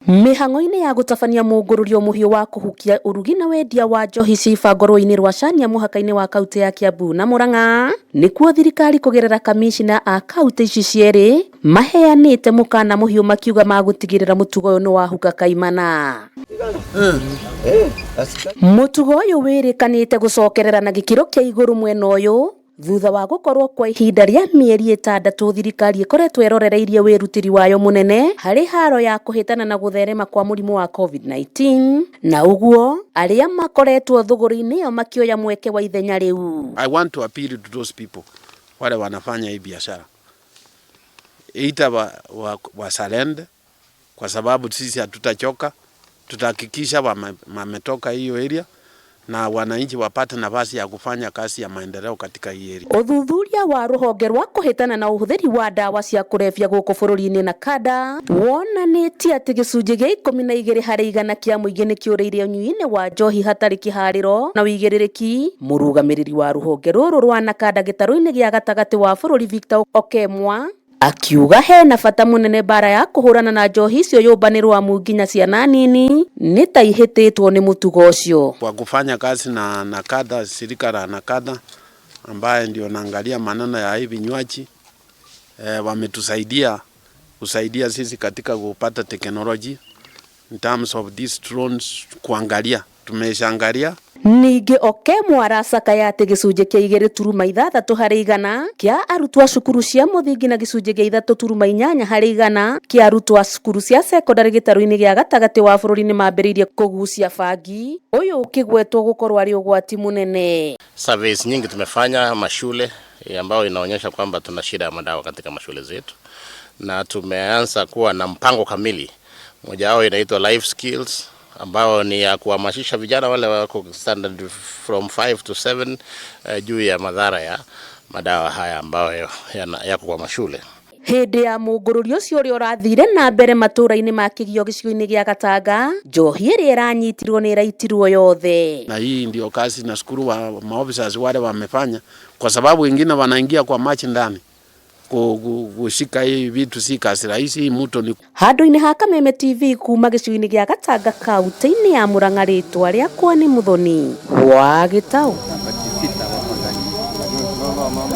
Mihang'o-inĩ ya gũtabania mũngũrũrio mũhiũ wa kũhukia ũrugi na wendia wa njohi ciba ngoro-inĩ rwa Chania mũhaka-inĩ wa kaunti ya Kiambu na Murang'a, nĩkuo thirikari kũgerera kamishina a kaunti ici cierĩ maheanĩte mũkana mũhiũ makiuga magũtigĩrĩra mũtugo ũyũ nĩ wahuka kaimana. Mũtugo ũyũ wĩrĩkanĩte gũcokerera na gĩkĩro kĩa igũrũ mwena ũyũ thutha wa gũkorwo kwa ihinda rĩa mĩeri 6 thirikari ĩkoretwo ĩrorereirie wĩrutĩri wayo mũnene harĩ haro ya kũhĩtana na gũtherema kwa mũrimũ wa COVID-19, na ũguo arĩa makoretwo thũgũrĩ-inĩ ĩyo makĩoya mweke wa ithenya rĩu. I want to appeal to those people wale wanafanya hii biashara wasalende, kwa sababu sisi hatutachoka, tutahakikisha wametoka hiyo area na wananchi wapate nafasi ya kufanya kazi ya maendeleo katika hii area. Uthuthuria wa rũhonge rwa kũhĩtana na ũhũthĩri wa ndawa cia kũrebia gũkũ bũrũri-inĩ na kada wonanĩtie atĩ gĩcunjĩ gĩa 12 harĩ igana kĩa mũingĩ nĩ kĩũrĩire ũnyui-inĩ wa njohi hatarĩ kĩharĩro na ũigĩrĩrĩki. Mũrũgamĩrĩri wa rũhonge rũrũ rwa nakada gĩtarũ-inĩ gĩa gatagatĩ wa bũrũri Victor Okemwa akiuga hena bata mũnene bara ya kũhũrana na njohi icio yũmbanĩrwo amu nginya ciana nini nĩ ta ihĩtĩtwo nĩ mũtugo ũcio. Kwa kufanya kazi na nakada, shirika la nakada ambaye ndio naangalia maneno ya hivi vinywaji wametusaidia kusaidia sisi katika kupata teknolojia in terms of these drones, kuangalia tumeshaangalia. Ningĩ Okemwa aracakaya atĩ gĩcunjĩ kĩa 2.6 harĩ igana kĩa arutwo a cukuru cia mũthingi na gĩcunjĩ kĩa 3.8 harĩ igana kĩa arutwo a cukuru cia secondary gĩtarũ-inĩ gĩa gatagatĩ wa bũrũri nĩ mambĩrĩirie kũgucia bangi, ũyũ ũkĩgwetwo gũkorwo arĩ ũgwati mũnene. Surveys nyingi tumefanya mashule ambayo inaonyesha kwamba tuna shida ya madawa katika mashule zetu, na tumeanza kuwa na mpango kamili. Moja wao inaitwa life skills ambao ni ya kuhamasisha vijana wale wako standard from 5 to 7 juu ya madhara ya madawa haya ambayo yako kwa mashule. Hĩndĩ ya mũngũrũrio ũcio ũrĩa ũrathire na mbere matũũra-inĩ ma Kĩgio gĩcigo-inĩ gĩa Gatanga, njohi ĩrĩa ĩranyitirwo nĩ ĩraitirwo yothe. Na hii ndio kazi na shukuru wa maofficers wale wamefanya, kwa sababu wengine wanaingia kwa machi ndani kushika hii vitu si kazi rahisi. Mtu ni handũ-inĩ ha Kameme TV kuma gĩcigo-inĩ gĩa Gatanga kaunti-inĩ ya Murang'a, rĩtwa rĩakwa nĩ Muthoni wa Gĩtaũ.